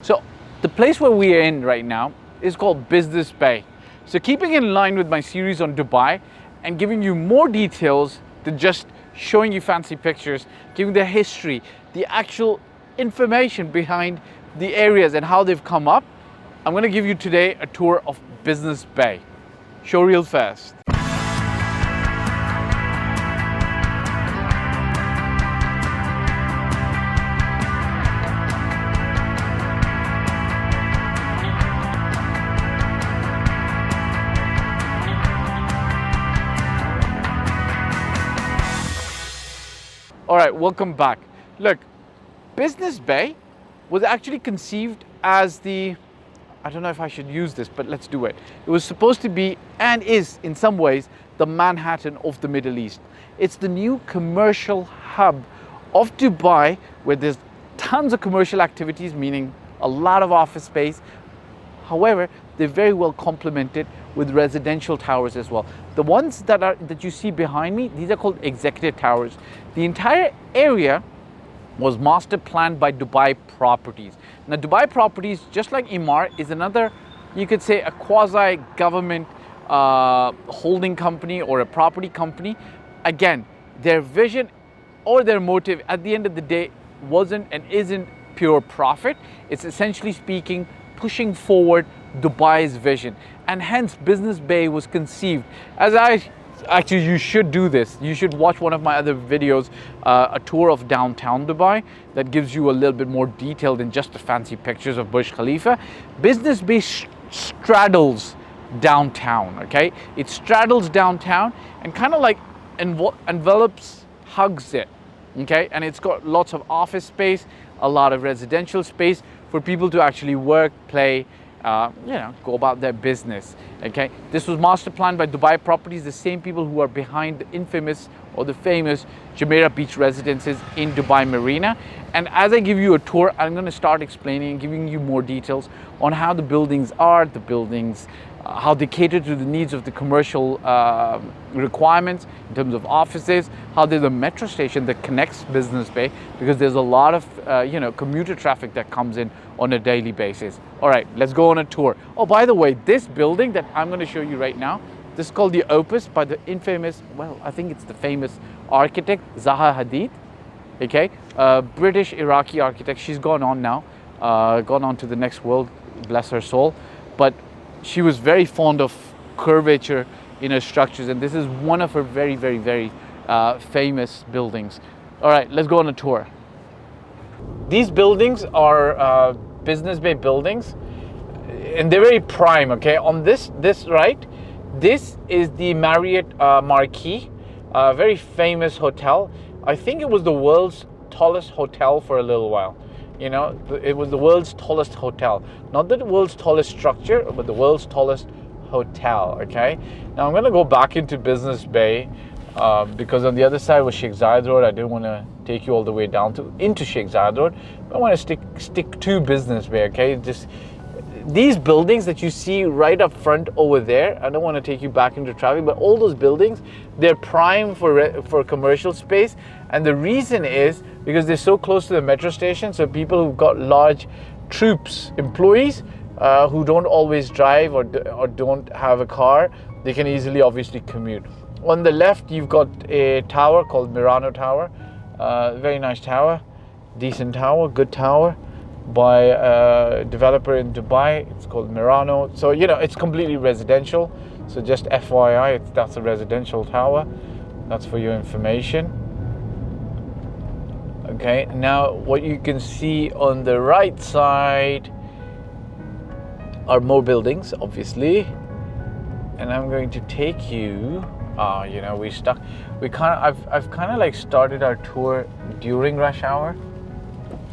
So the place where we are in right now is called Business Bay. So keeping in line with my series on Dubai and giving you more details than just showing you fancy pictures, giving the history, the actual information behind the areas and how they've come up, I'm going to give you today a tour of Business Bay. Show real fast. All right, welcome back. Look, Business Bay was actually conceived as I don't know if I should use this, but let's do it. It was supposed to be, and is in some ways, the Manhattan of the Middle East. It's the new commercial hub of Dubai where there's tons of commercial activities, meaning a lot of office space. However, they're very well complemented with residential towers as well. The ones that you see behind me, these are called executive towers. The entire area was master planned by Dubai Properties. Now, Dubai Properties, just like Emaar, is another, you could say, a quasi-government holding company or a property company. Again, their vision or their motive at the end of the day wasn't and isn't pure profit. It's essentially speaking, pushing forward Dubai's vision, and hence Business Bay was conceived as actually you should do this. You should watch one of my other videos, a tour of downtown Dubai, that gives you a little bit more detail than just the fancy pictures of Burj Khalifa. Business Bay straddles downtown, okay? It straddles downtown and kind of like envelops, hugs it, okay? And it's got lots of office space, a lot of residential space for people to actually work, play, go about their business, okay? This was master planned by Dubai Properties, the same people who are behind the infamous or the famous Jumeirah Beach residences in Dubai Marina. And as I give you a tour, I'm going to start explaining and giving you more details on how the buildings are, how they cater to the needs of the commercial requirements in terms of offices, how there's a metro station that connects Business Bay, because there's a lot of commuter traffic that comes in on a daily basis. All right, let's go on a tour. Oh, by the way, this building that I'm going to show you right now, this is called the Opus by the infamous, well, I think it's the famous architect Zaha Hadid, okay? British Iraqi architect. She's gone on now, gone on to the next world, bless her soul. But she was very fond of curvature in her structures, and this is one of her very, very, very famous buildings. All right, let's go on a tour. These buildings are Business Bay buildings, and they're very prime, okay? On this right, this is the Marriott Marquis, a very famous hotel. I think it was the world's tallest hotel for a little while. You know, it was the world's tallest hotel. Not the world's tallest structure, but the world's tallest hotel, okay? Now I'm gonna go back into Business Bay because on the other side was Sheikh Zayed Road. I didn't wanna take you all the way down into Sheikh Zayed Road. I wanna stick to Business Bay, okay? Just these buildings that you see right up front over there, I don't want to take you back into traffic, but all those buildings, they're prime for commercial space. And the reason is because they're so close to the metro station, so people who've got large troops, employees who don't always drive or don't have a car, they can easily obviously commute. On the left, you've got a tower called Mirano Tower, very nice tower, decent tower, good tower, by a developer in Dubai. It's called Mirano. So, you know, it's completely residential. So just FYI, that's a residential tower. That's for your information. Okay, now what you can see on the right side are more buildings, obviously. And I'm going to take you, I've kind of like started our tour during rush hour.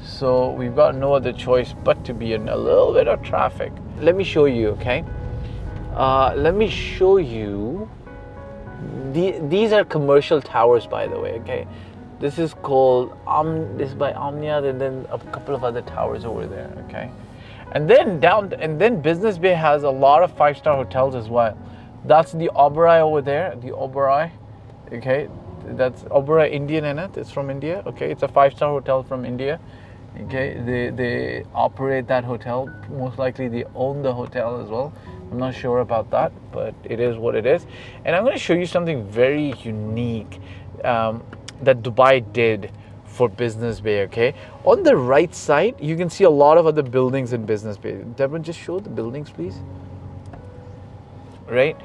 So we've got no other choice but to be in a little bit of traffic. Let me show you, okay? Let me show you. These are commercial towers, by the way, okay? This is called, this is by Omnia, and then a couple of other towers over there, okay? And then Business Bay has a lot of 5-star hotels as well. That's the Oberoi over there, the Oberoi, okay? That's Oberoi Indian in it, it's from India, okay? It's a 5-star hotel from India. Okay, they operate that hotel. Most likely they own the hotel as well. I'm not sure about that, but it is what it is. And I'm going to show you something very unique that Dubai did for Business Bay. Okay, on the right side you can see a lot of other buildings in Business Bay. Devin, just show the buildings, please. Right,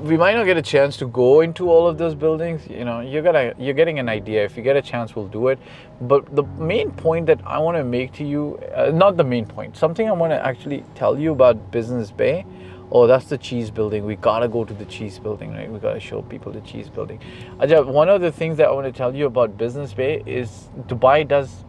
we might not get a chance to go into all of those buildings. You know, you're getting an idea. If you get a chance, we'll do it. But the main point that I want to make to you, not the main point, something I want to actually tell you about Business Bay. Oh, that's the cheese building. We gotta go to the cheese building, right? We gotta show people the cheese building. Ajay, one of the things that I want to tell you about Business Bay is Dubai does,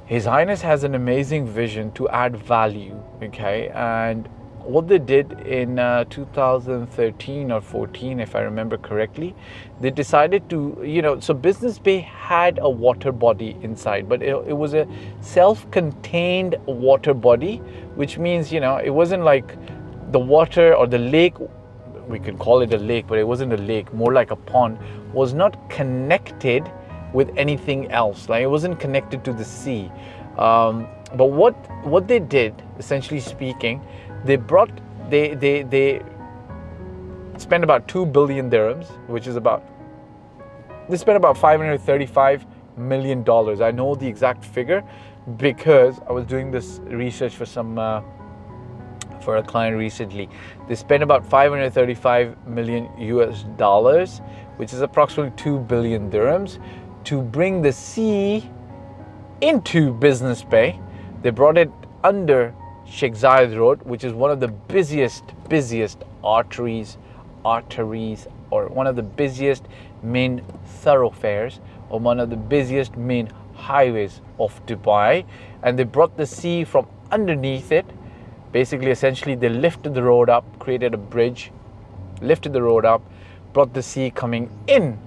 His Highness has an amazing vision to add value, okay? And what they did in 2013 or 14, if I remember correctly, they decided to, you know, so Business Bay had a water body inside, but it was a self-contained water body, which means, you know, it wasn't like the water or the lake, we can call it a lake, but it wasn't a lake, more like a pond, was not connected with anything else. Like, it wasn't connected to the sea. But what they did, essentially speaking, they spent about 2 billion dirhams, which is they spent about $535 million. I know the exact figure because I was doing this research for a client recently. They spent about 535 million US dollars, which is approximately 2 billion dirhams, to bring the sea into Business Bay. They brought it under Sheikh Zayed Road, which is one of the busiest arteries, or one of the busiest main thoroughfares, or one of the busiest main highways of Dubai. And they brought the sea from underneath it. Basically, essentially, they lifted the road up, created a bridge, lifted the road up, brought the sea coming in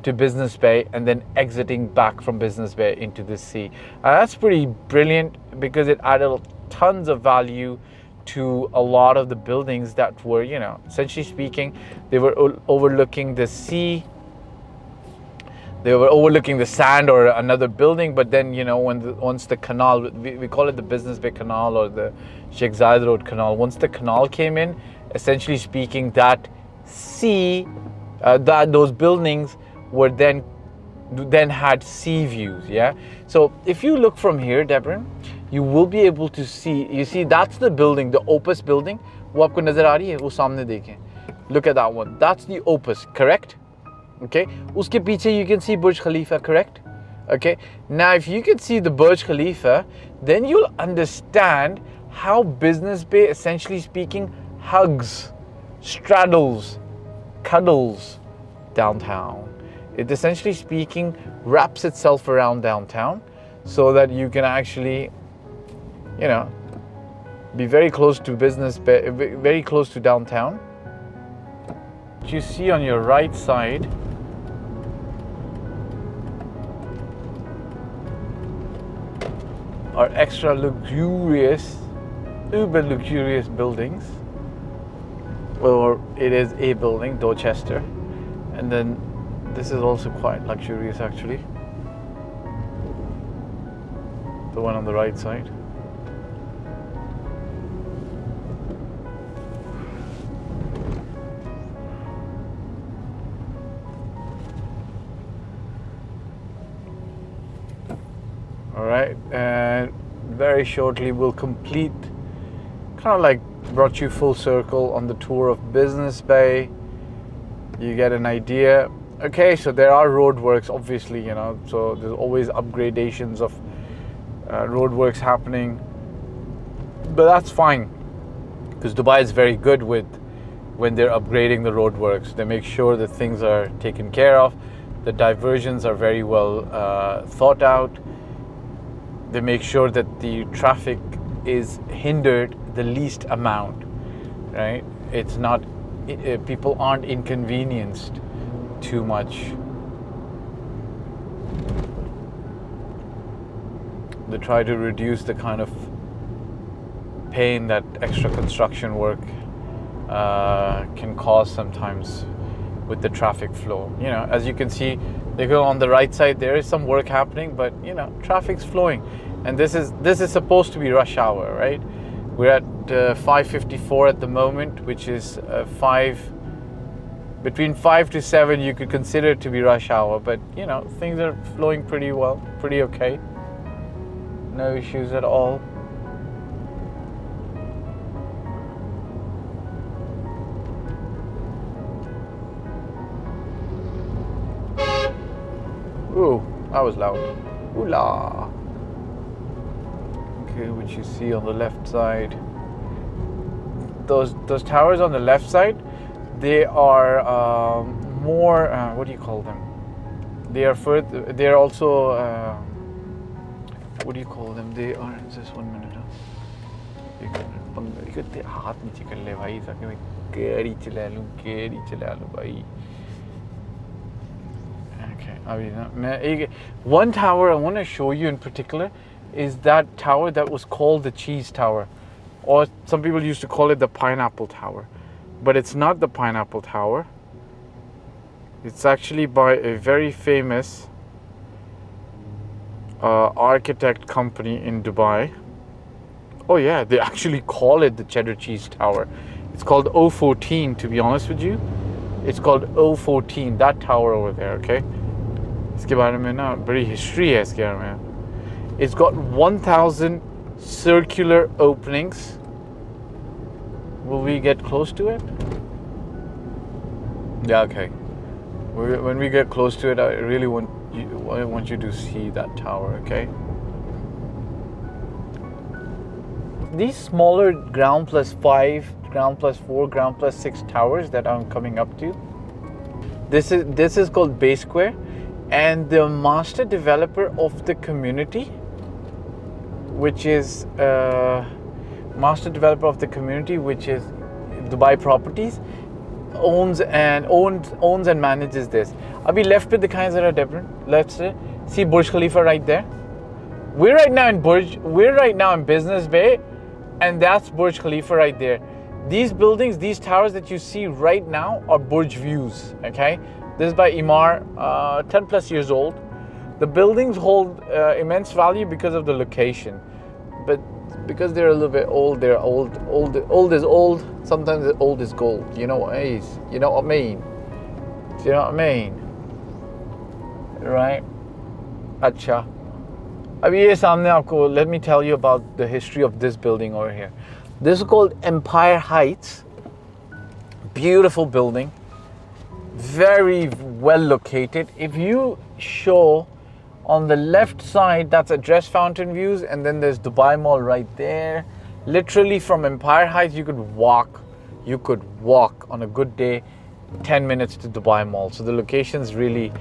to Business Bay and then exiting back from Business Bay into the sea. And that's pretty brilliant because it added tons of value to a lot of the buildings that were, you know, essentially speaking, they were overlooking the sea. They were overlooking the sand or another building, but then, you know, once the canal, we call it the Business Bay Canal or the Sheikh Zayed Road Canal, once the canal came in, essentially speaking, that sea, those buildings were then had sea views, yeah? So if you look from here, Debran, you will be able to see, you see, that's the building, the Opus building. वो आपको नजर आ रही है, वो सामने देखें. Look at that one. That's the Opus, correct? Okay, uske piche you can see Burj Khalifa, correct? Okay, now if you can see the Burj Khalifa, then you'll understand how Business Bay, essentially speaking, hugs, straddles, cuddles downtown. It, essentially speaking, wraps itself around downtown so that you can actually, you know, be very close to Business Bay, very close to downtown. What you see on your right side are extra luxurious, uber luxurious buildings. Or it is a building, Dorchester. And then this is also quite luxurious actually. The one on the right side. All right, and very shortly we'll complete, kind of like brought you full circle on the tour of Business Bay. You get an idea. Okay, so there are roadworks, obviously, you know, so there's always upgradations of roadworks happening, but that's fine because Dubai is very good with when they're upgrading the roadworks. They make sure that things are taken care of. The diversions are very well thought out. They make sure that the traffic is hindered the least amount, right? It's not, people aren't inconvenienced too much. They try to reduce the kind of pain that extra construction work can cause sometimes with the traffic flow. You know, as you can see, they go on the right side. There is some work happening, but you know, traffic's flowing, and this is supposed to be rush hour, right? We're at 5:54 at the moment, which is between 5 to 7. You could consider it to be rush hour, but you know, things are flowing pretty well, pretty okay. No issues at all. Ooh, that was loud. Ooh la. Okay, what you see on the left side. Those towers on the left side, they are more. What do you call them? They are further. They are also. What do you call them? They are. Just 1 minute. Okay, one tower I want to show you in particular is that tower that was called the Cheese Tower, or some people used to call it the Pineapple Tower, but it's not the Pineapple Tower. It's actually by a very famous architect company in Dubai. Oh yeah, they actually call it the Cheddar Cheese Tower. It's called O14, to be honest with you. It's called O14, that tower over there, okay? इसके बारे में ना बड़ी history है इसके बारे में. It's got 1,000 circular openings. Will we get close to it? Yeah, okay. When we get close to it, I really want you to see that tower, okay? These smaller ground plus 5, ground plus 4, ground plus 6 towers that I'm coming up to, this is called Bay Square, and the master developer of the community, which is Dubai Properties, owns and manages this. Abhi left पे दिखाएं जरा different. Let's see Burj Khalifa right there. We're right now in Business Bay, and that's Burj Khalifa right there. These buildings, these towers that you see right now are Burj views, okay? This is by Emaar, 10 plus years old. The buildings hold immense value because of the location, but because they're a little bit old, they're old is old. Sometimes old is gold. You know what I mean? Right? Acha. Abhi ye samne aapko, let me tell you about the history of this building over here. This is called Empire Heights. Beautiful building. Very well located. If you show on the left side, that's Address Fountain Views, and then there's Dubai Mall right there. Literally from Empire Heights, you could walk on a good day 10 minutes to Dubai Mall. So the location's really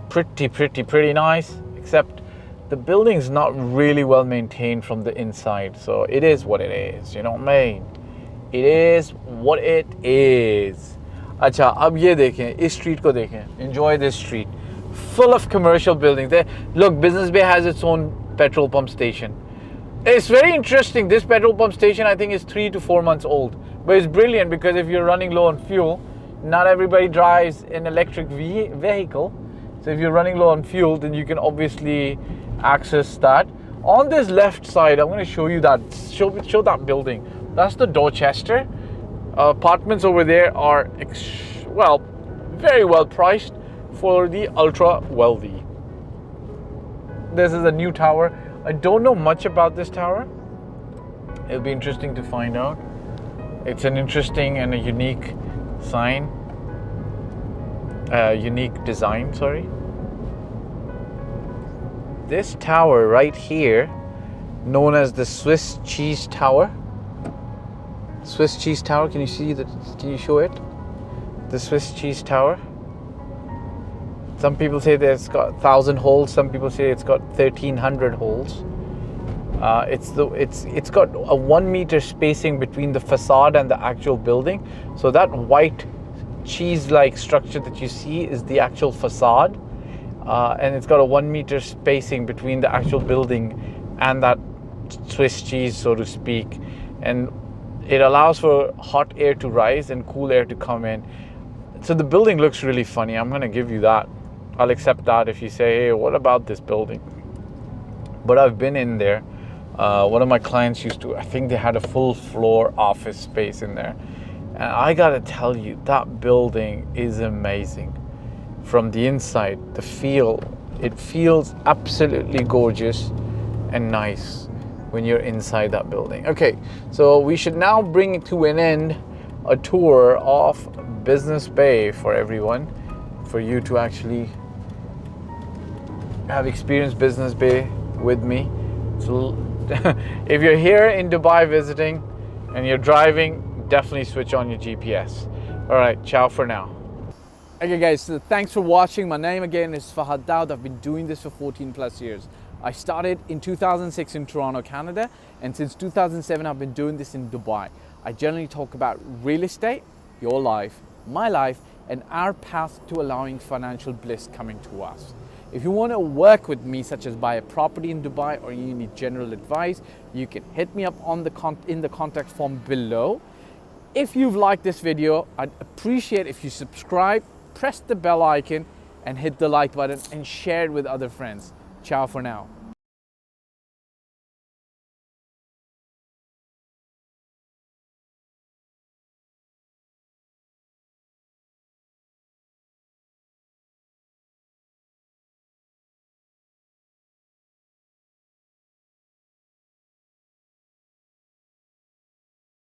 pretty nice, except the building's not really well maintained from the inside. So it is what it is, you know what I mean? It is what it is. अच्छा, अब ये देखें, इस street को देखें. Enjoy this street. Full of commercial buildings. There, look, Business Bay has its own petrol pump station. It's very interesting. This petrol pump station, I think, is 3 to 4 months old. But it's brilliant because if you're running low on fuel, not everybody drives an electric vehicle. So if you're running low on fuel, then you can obviously access that. On this left side, I'm going to show you that. Show that building. That's the Dorchester. Apartments over there are, very well priced for the ultra wealthy. This is a new tower. I don't know much about this tower. It'll be interesting to find out. It's an interesting and a unique design, sorry. This tower right here, known as the Swiss Cheese Tower. Swiss Cheese Tower, can you see that? Can you show it? The Swiss Cheese Tower. Some people say that it's got 1,000 holes. Some people say it's got 1,300 holes. It's got a 1 meter spacing between the facade and the actual building. So that white cheese-like structure that you see is the actual facade, and it's got a 1 meter spacing between the actual building and that Swiss cheese, so to speak. And it allows for hot air to rise and cool air to come in. So the building looks really funny. I'm gonna give you that. I'll accept that if you say, hey, what about this building? But I've been in there. One of my clients used to, I think they had a full floor office space in there. And I gotta tell you, that building is amazing. From the inside, the feel, it feels absolutely gorgeous and nice when you're inside that building. Okay, so we should now bring to an end a tour of Business Bay for everyone, for you to actually have experienced Business Bay with me. So if you're here in Dubai visiting and you're driving, definitely switch on your GPS. All right, ciao for now. Okay guys, so thanks for watching. My name again is Fahd Dawood. I've been doing this for 14 plus years. I started in 2006 in Toronto, Canada, and since 2007 I've been doing this in Dubai. I generally talk about real estate, your life, my life, and our path to allowing financial bliss coming to us. If you want to work with me, such as buy a property in Dubai, or you need general advice, you can hit me up on in the contact form below. If you've liked this video, I'd appreciate if you subscribe, press the bell icon, and hit the like button and share it with other friends. Ciao for now.